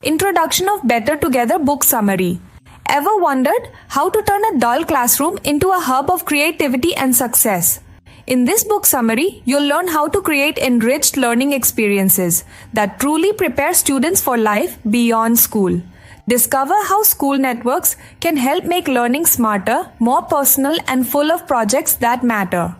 Introduction of Better Together book summary. Ever wondered how to turn a dull classroom into a hub of creativity and success? In this book summary, you'll learn how to create enriched learning experiences that truly prepare students for life beyond school. Discover how school networks can help make learning smarter, more personal, and full of projects that matter.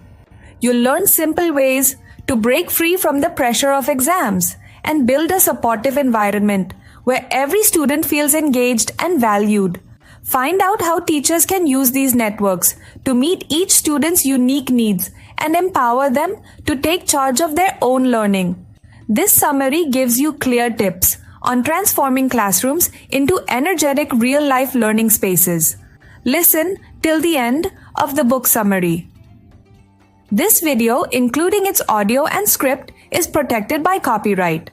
You'll learn simple ways to break free from the pressure of exams and build a supportive environment where every student feels engaged and valued. Find out how teachers can use these networks to meet each student's unique needs and empower them to take charge of their own learning. This summary gives you clear tips on transforming classrooms into energetic real-life learning spaces. Listen till the end of the book summary. This video, including its audio and script, is protected by copyright.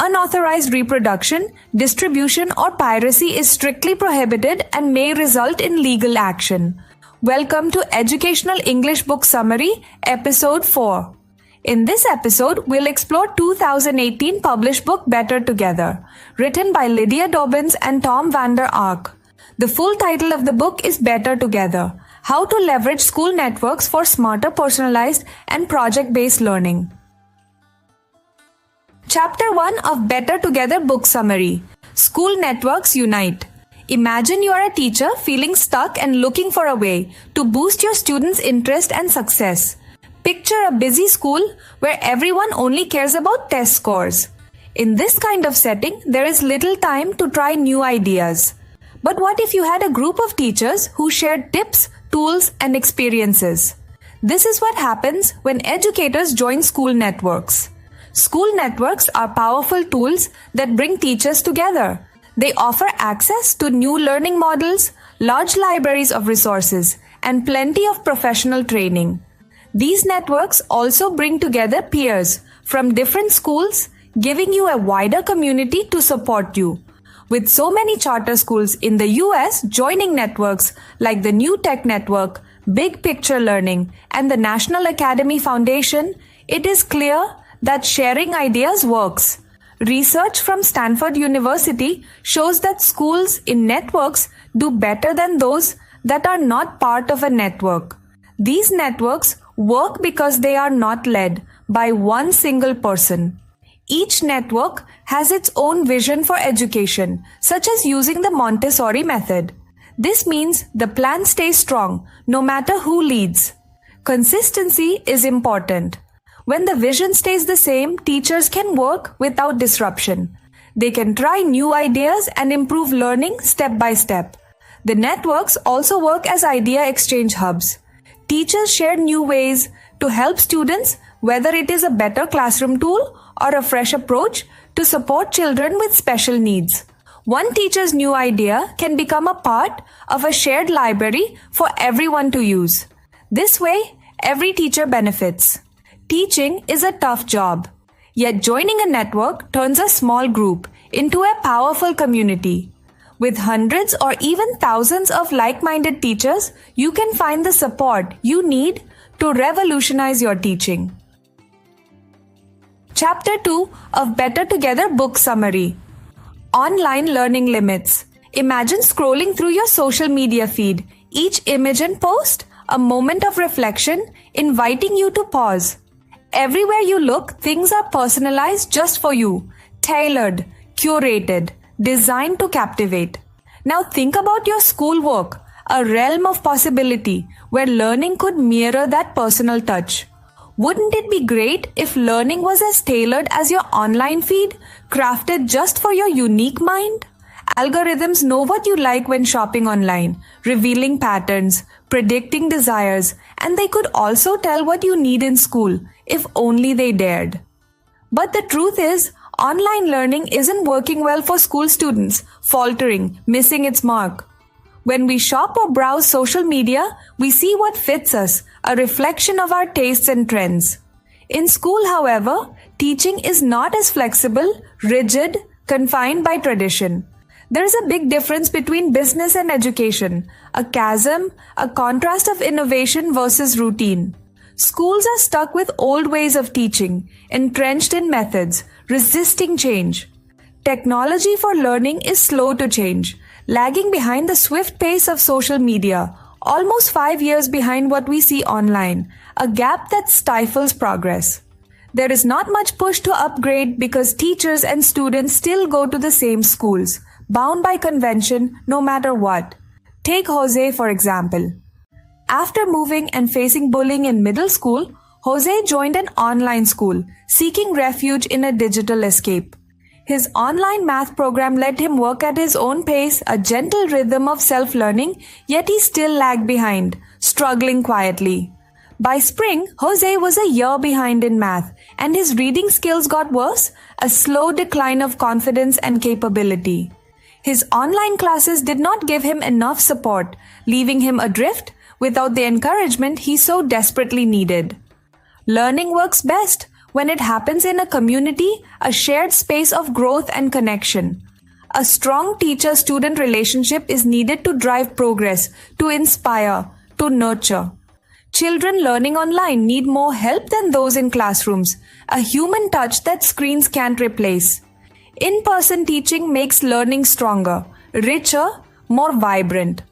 Unauthorized reproduction, distribution, or piracy is strictly prohibited and may result in legal action. Welcome to Educational English Book Summary, Episode 4. In this episode, we'll explore 2018 published book Better Together, written by Lydia Dobyns and Vander Ark. The full title of the book is Better Together: How to Leverage School Networks for Smarter Personalized and Project-Based Learning. Chapter 1 of Better Together book summary. School Networks Unite. Imagine you are a teacher feeling stuck and looking for a way to boost your students' interest and success. Picture a busy school where everyone only cares about test scores. In this kind of setting, there is little time to try new ideas. But what if you had a group of teachers who shared tips, tools, and experiences? This is what happens when educators join school networks. School networks are powerful tools that bring teachers together. They offer access to new learning models, large libraries of resources, and plenty of professional training. These networks also bring together peers from different schools, giving you a wider community to support you. With so many charter schools in the US joining networks like the New Tech Network, Big Picture Learning, and the National Academy Foundation, it is clear that sharing ideas works. Research from Stanford University shows that schools in networks do better than those that are not part of a network. These networks work because they are not led by one single person. Each network has its own vision for education, such as using the Montessori method. This means the plan stays strong no matter who leads. Consistency is important. When the vision stays the same, teachers can work without disruption. They can try new ideas and improve learning step by step. The networks also work as idea exchange hubs. Teachers share new ways to help students, whether it is a better classroom tool or a fresh approach to support children with special needs. One teacher's new idea can become a part of a shared library for everyone to use. This way, every teacher benefits. Teaching is a tough job, yet joining a network turns a small group into a powerful community. With hundreds or even thousands of like-minded teachers, you can find the support you need to revolutionize your teaching. Chapter 2 of Better Together book summary. Online learning limits. Imagine scrolling through your social media feed, each image and post a moment of reflection, inviting you to pause. Everywhere you look, things are personalized just for you, tailored, curated, designed to captivate. Now think about your schoolwork, a realm of possibility where learning could mirror that personal touch. Wouldn't it be great if learning was as tailored as your online feed, crafted just for your unique mind? Algorithms know what you like when shopping online, revealing patterns, predicting desires, and they could also tell what you need in school, if only they dared. But the truth is, online learning isn't working well for school students, faltering, missing its mark. When we shop or browse social media, we see what fits us, a reflection of our tastes and trends. In school, however, teaching is not as flexible, rigid, confined by tradition. There is a big difference between business and education, a chasm, a contrast of innovation versus routine. Schools are stuck with old ways of teaching, entrenched in methods, resisting change. Technology for learning is slow to change, lagging behind the swift pace of social media, almost 5 years behind what we see online, a gap that stifles progress. There is not much push to upgrade because teachers and students still go to the same schools, bound by convention no matter what. Take Jose, for example. After moving and facing bullying in middle school, Jose joined an online school, seeking refuge in a digital escape. His online math program let him work at his own pace, a gentle rhythm of self-learning, yet he still lagged behind, struggling quietly. By spring, Jose was a year behind in math, and his reading skills got worse, a slow decline of confidence and capability. His online classes did not give him enough support, leaving him adrift without the encouragement he so desperately needed. Learning works best when it happens in a community, a shared space of growth and connection. A strong teacher-student relationship is needed to drive progress, to inspire, to nurture. Children learning online need more help than those in classrooms, a human touch that screens can't replace. In-person teaching makes learning stronger, richer, more vibrant.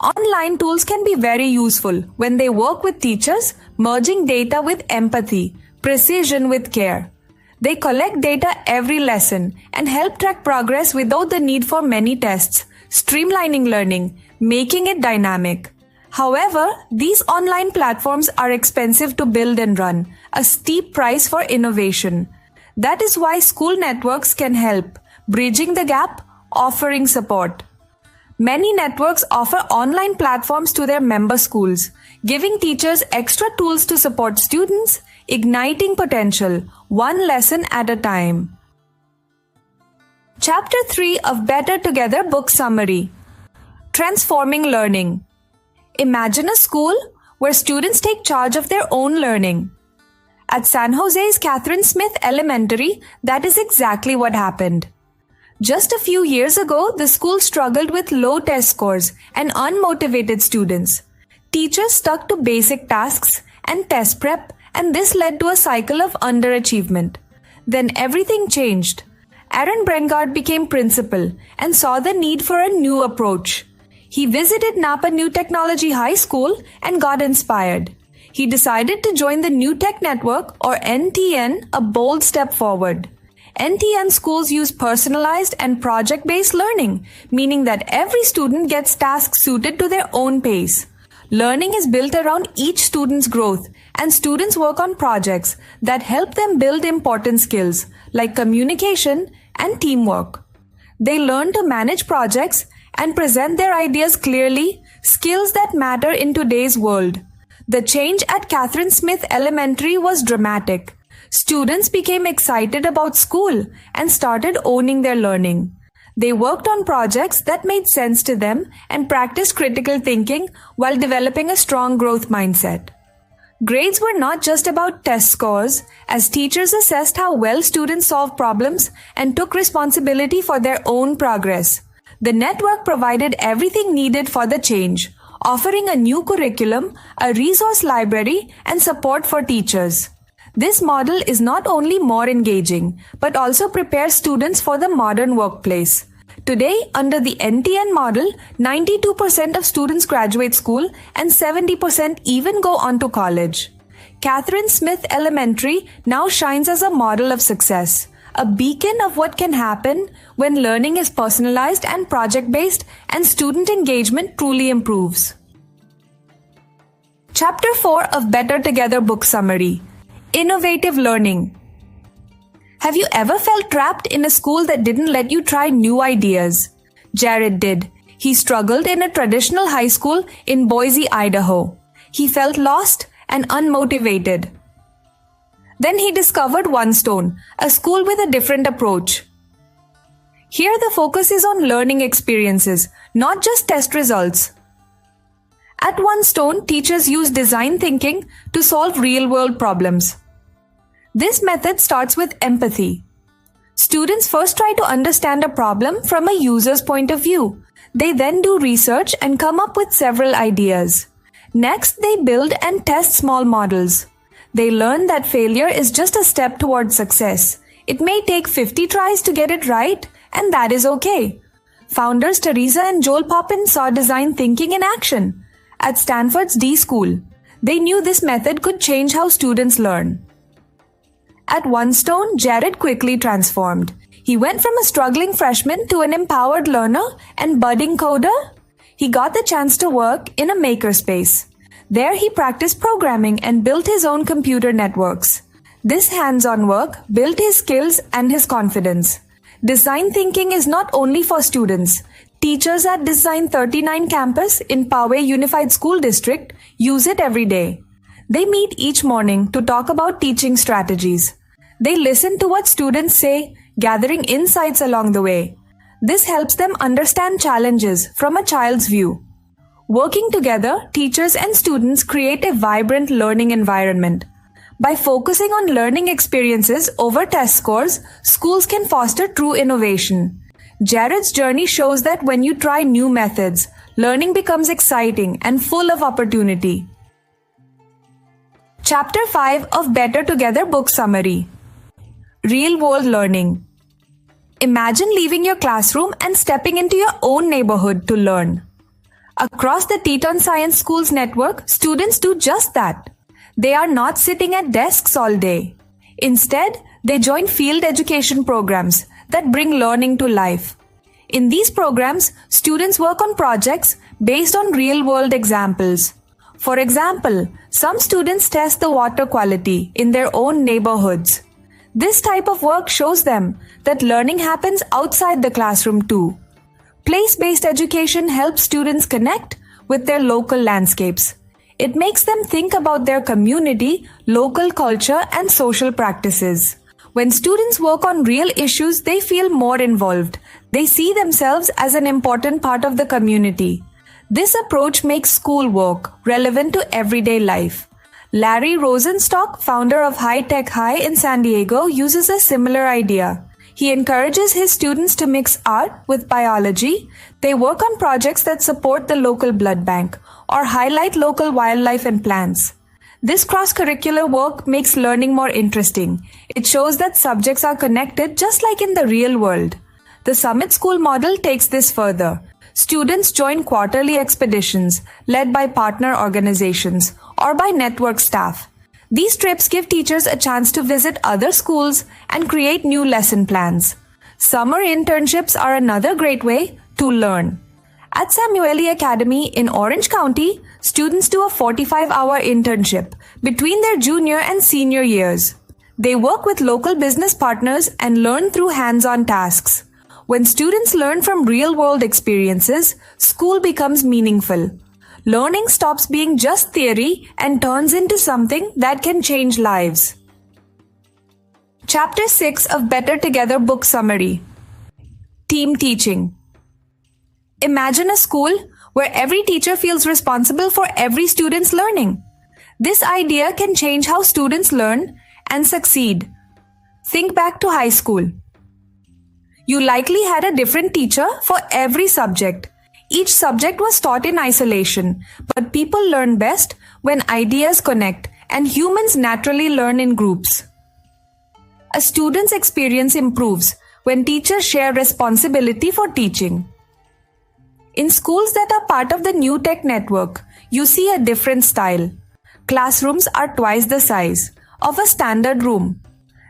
Online tools can be very useful when they work with teachers, merging data with empathy, precision with care. They collect data every lesson and help track progress without the need for many tests, streamlining learning, making it dynamic. However, these online platforms are expensive to build and run, a steep price for innovation. That is why school networks can help, bridging the gap, offering support. Many networks offer online platforms to their member schools, giving teachers extra tools to support students, igniting potential, one lesson at a time. Chapter 3 of Better Together Book Summary. Transforming Learning. Imagine a school where students take charge of their own learning. At San Jose's Catherine Smith Elementary, that is exactly what happened. Just a few years ago, the school struggled with low test scores and unmotivated students. Teachers stuck to basic tasks and test prep, and this led to a cycle of underachievement. Then everything changed. Aaron Brengard became principal and saw the need for a new approach. He visited Napa New Technology High School and got inspired. He decided to join the New Tech Network, or NTN, a bold step forward. NTN schools use personalized and project-based learning, meaning that every student gets tasks suited to their own pace. Learning is built around each student's growth, and students work on projects that help them build important skills like communication and teamwork. They learn to manage projects and present their ideas clearly, skills that matter in today's world. The change at Catherine Smith Elementary was dramatic. Students became excited about school and started owning their learning. They worked on projects that made sense to them and practiced critical thinking while developing a strong growth mindset. Grades were not just about test scores, as teachers assessed how well students solved problems and took responsibility for their own progress. The network provided everything needed for the change, offering a new curriculum, a resource library, and support for teachers. This model is not only more engaging, but also prepares students for the modern workplace. Today, under the NTN model, 92% of students graduate school and 70% even go on to college. Catherine Smith Elementary now shines as a model of success, a beacon of what can happen when learning is personalized and project-based and student engagement truly improves. Chapter 4 of Better Together Book Summary. Innovative Learning. Have you ever felt trapped in a school that didn't let you try new ideas? Jared did. He struggled in a traditional high school in Boise, Idaho. He felt lost and unmotivated. Then he discovered One Stone, a school with a different approach. Here the focus is on learning experiences, not just test results. At One Stone, teachers use design thinking to solve real-world problems. This method starts with empathy. Students first try to understand a problem from a user's point of view. They then do research and come up with several ideas. Next, they build and test small models. They learn that failure is just a step towards success. It may take 50 tries to get it right, And that is okay. Founders Teresa and Joel Poppin saw design thinking in action at Stanford's D School. They knew this method could change how students learn. At One Stone, Jared quickly transformed. He went from a struggling freshman to an empowered learner and budding coder. He got the chance to work in a makerspace. There he practiced programming and built his own computer networks. This hands-on work built his skills and his confidence. Design thinking is not only for students. Teachers at Design 39 campus in Poway Unified School District use it every day. They meet each morning to talk about teaching strategies. They listen to what students say, gathering insights along the way. This helps them understand challenges from a child's view. Working together, teachers and students create a vibrant learning environment. By focusing on learning experiences over test scores, schools can foster true innovation. Jared's journey shows that when you try new methods, learning becomes exciting and full of opportunity. Chapter 5 of Better Together Book Summary. Real-world learning. Imagine leaving your classroom and stepping into your own neighborhood to learn. Across the Teton Science Schools network, students do just that. They are not sitting at desks all day. Instead, they join field education programs that bring learning to life. In these programs, students work on projects based on real-world examples. For example, some students test the water quality in their own neighborhoods. This type of work shows them that learning happens outside the classroom too. Place-based education helps students connect with their local landscapes. It makes them think about their community, local culture, and social practices. When students work on real issues, they feel more involved. They see themselves as an important part of the community. This approach makes schoolwork relevant to everyday life. Larry Rosenstock, founder of High Tech High in San Diego, uses a similar idea. He encourages his students to mix art with biology. They work on projects that support the local blood bank or highlight local wildlife and plants. This cross-curricular work makes learning more interesting. It shows that subjects are connected just like in the real world. The Summit School model takes this further. Students join quarterly expeditions led by partner organizations or by network staff. These trips give teachers a chance to visit other schools and create new lesson plans. Summer internships are another great way to learn. At Samueli Academy in Orange County, students do a 45-hour internship between their junior and senior years. They work with local business partners and learn through hands-on tasks. When students learn from real-world experiences, school becomes meaningful. Learning stops being just theory and turns into something that can change lives. Chapter 6 of Better Together Book Summary. Team Teaching. Imagine a school where every teacher feels responsible for every student's learning. This idea can change how students learn and succeed. Think back to high school. You likely had a different teacher for every subject. Each subject was taught in isolation, but people learn best when ideas connect and humans naturally learn in groups. A student's experience improves when teachers share responsibility for teaching. In schools that are part of the New Tech Network, you see a different style. Classrooms are twice the size of a standard room.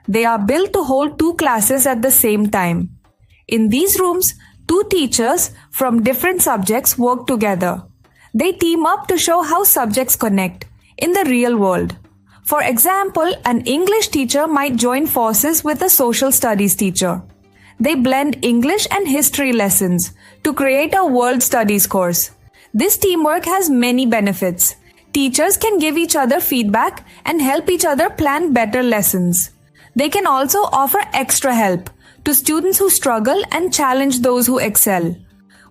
They are built to hold 2 classes at the same time. In these rooms, 2 teachers from different subjects work together. They team up to show how subjects connect in the real world. For example, an English teacher might join forces with a social studies teacher. They blend English and history lessons to create a world studies course. This teamwork has many benefits. Teachers can give each other feedback and help each other plan better lessons. They can also offer extra help to students who struggle and challenge those who excel.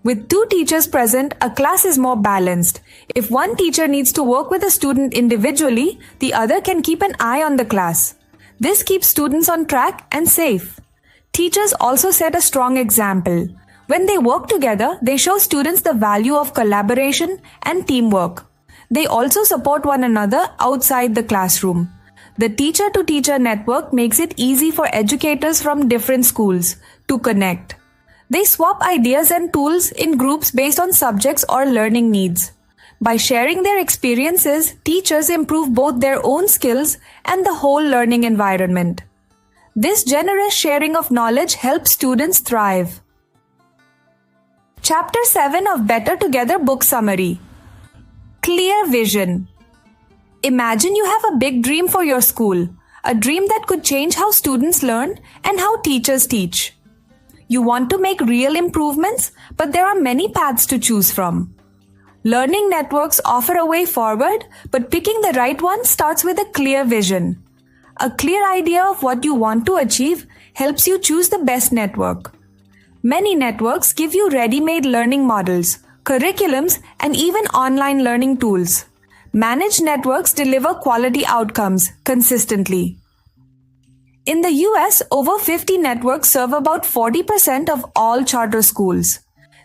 With 2 teachers present, a class is more balanced. If one teacher needs to work with a student individually, the other can keep an eye on the class. This keeps students on track and safe. Teachers also set a strong example. When they work together, they show students the value of collaboration and teamwork. They also support one another outside the classroom. The teacher-to-teacher network makes it easy for educators from different schools to connect. They swap ideas and tools in groups based on subjects or learning needs. By sharing their experiences, teachers improve both their own skills and the whole learning environment. This generous sharing of knowledge helps students thrive. Chapter 7 of Better Together Book Summary. Clear Vision. Imagine you have a big dream for your school, a dream that could change how students learn and how teachers teach. You want to make real improvements, but there are many paths to choose from. Learning networks offer a way forward, but picking the right one starts with a clear vision. A clear idea of what you want to achieve helps you choose the best network. Many networks give you ready-made learning models, curriculums, and even online learning tools. Managed networks deliver quality outcomes consistently. In the US, over 50 networks serve about 40% of all charter schools.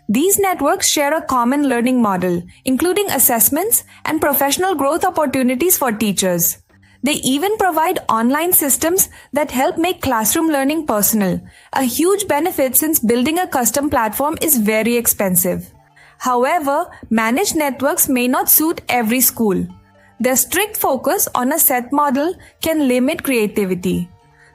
These networks share a common learning model, including assessments and professional growth opportunities for teachers. They even provide online systems that help make classroom learning personal, a huge benefit since building a custom platform is very expensive. However, managed networks may not suit every school. Their strict focus on a set model can limit creativity.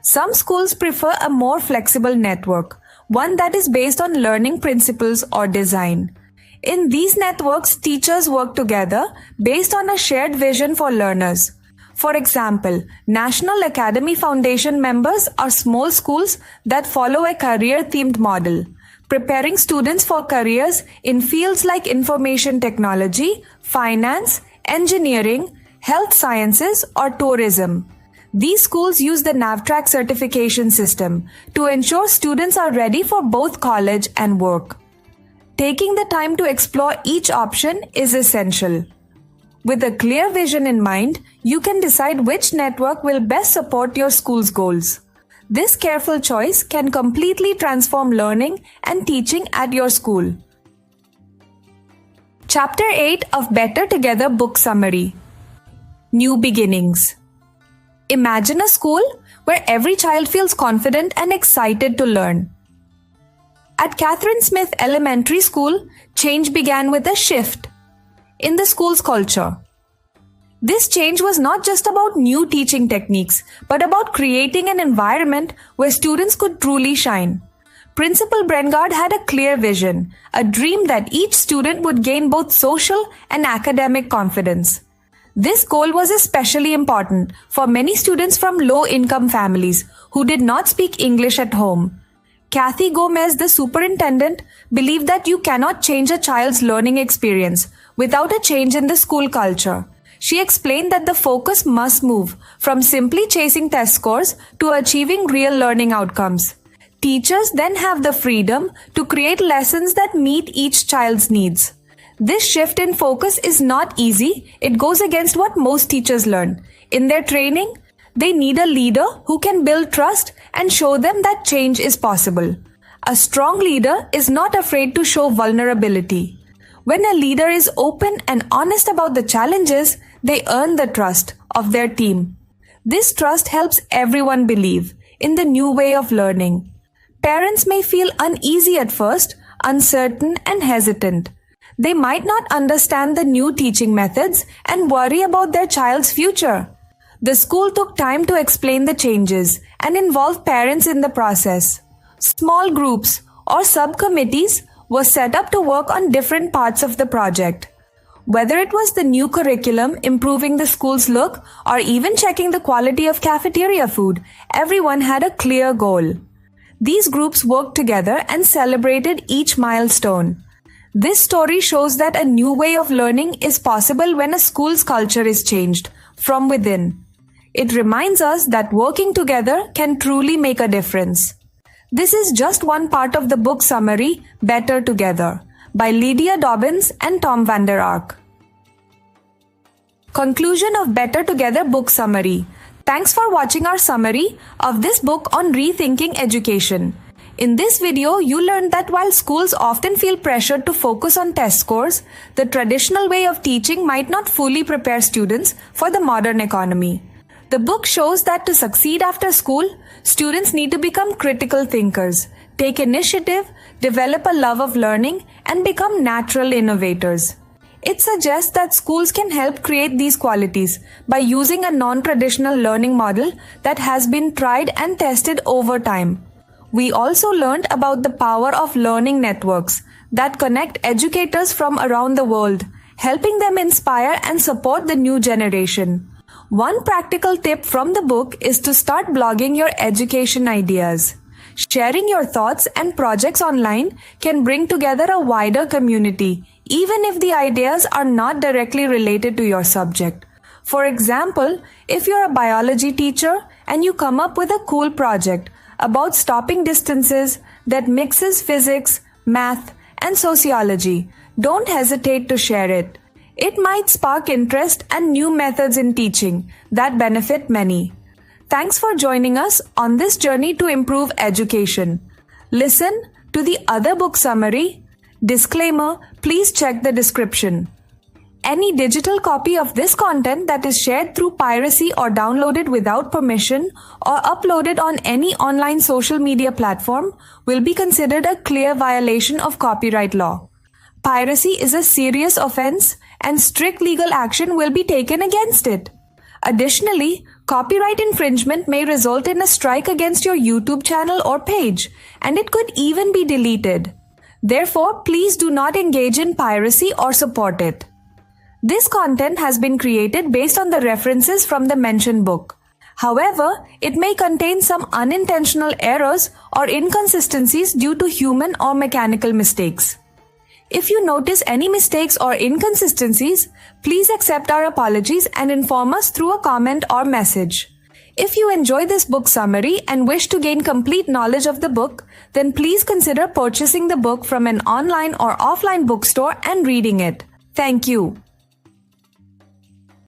Some schools prefer a more flexible network, one that is based on learning principles or design. In these networks, teachers work together based on a shared vision for learners. For example, National Academy Foundation members are small schools that follow a career-themed model, preparing students for careers in fields like information technology, finance, engineering, health sciences, or tourism. These schools use the NAVTRAC certification system to ensure students are ready for both college and work. Taking the time to explore each option is essential. With a clear vision in mind, you can decide which network will best support your school's goals. This careful choice can completely transform learning and teaching at your school. Chapter 8 of Better Together Book Summary. New Beginnings. Imagine a school where every child feels confident and excited to learn. At Catherine Smith Elementary School, change began with a shift in the school's culture. This change was not just about new teaching techniques, but about creating an environment where students could truly shine. Principal Brengard had a clear vision, a dream that each student would gain both social and academic confidence. This goal was especially important for many students from low-income families who did not speak English at home. Kathy Gomez, the superintendent, believed that you cannot change a child's learning experience without a change in the school culture. She explained that the focus must move from simply chasing test scores to achieving real learning outcomes. Teachers then have the freedom to create lessons that meet each child's needs. This shift in focus is not easy. It goes against what most teachers learn. In their training, they need a leader who can build trust and show them that change is possible. A strong leader is not afraid to show vulnerability. When a leader is open and honest about the challenges, they earn the trust of their team. This trust helps everyone believe in the new way of learning. Parents may feel uneasy at first, uncertain and hesitant. They might not understand the new teaching methods and worry about their child's future. The school took time to explain the changes and involve parents in the process. Small groups or subcommittees were set up to work on different parts of the project. Whether it was the new curriculum improving the school's look or even checking the quality of cafeteria food, everyone had a clear goal. These groups worked together and celebrated each milestone. This story shows that a new way of learning is possible when a school's culture is changed from within. It reminds us that working together can truly make a difference. This is just one part of the book summary, Better Together, by Lydia Dobyns and Tom Vander Ark. Conclusion of Better Together book summary. Thanks for watching our summary of this book on rethinking education. In this video, you learned that while schools often feel pressured to focus on test scores, the traditional way of teaching might not fully prepare students for the modern economy. The book shows that to succeed after school, students need to become critical thinkers. take initiative, develop a love of learning, and become natural innovators. It suggests that schools can help create these qualities by using a non-traditional learning model that has been tried and tested over time. We also learned about the power of learning networks that connect educators from around the world, helping them inspire and support the new generation. One practical tip from the book is to start blogging your education ideas. Sharing your thoughts and projects online can bring together a wider community, even if the ideas are not directly related to your subject. For example, if you're a biology teacher and you come up with a cool project about stopping distances that mixes physics, math, and sociology, don't hesitate to share it. It might spark interest and new methods in teaching that benefit many. Thanks for joining us on this journey to improve education. Listen to the other book summary. Disclaimer, please check the description. Any digital copy of this content that is shared through piracy or downloaded without permission or uploaded on any online social media platform will be considered a clear violation of copyright law. Piracy is a serious offense and strict legal action will be taken against it. Additionally, copyright infringement may result in a strike against your YouTube channel or page, and it could even be deleted. Therefore, please do not engage in piracy or support it. This content has been created based on the references from the mentioned book. However, it may contain some unintentional errors or inconsistencies due to human or mechanical mistakes. If you notice any mistakes or inconsistencies, please accept our apologies and inform us through a comment or message. If you enjoy this book summary and wish to gain complete knowledge of the book, then please consider purchasing the book from an online or offline bookstore and reading it. Thank you.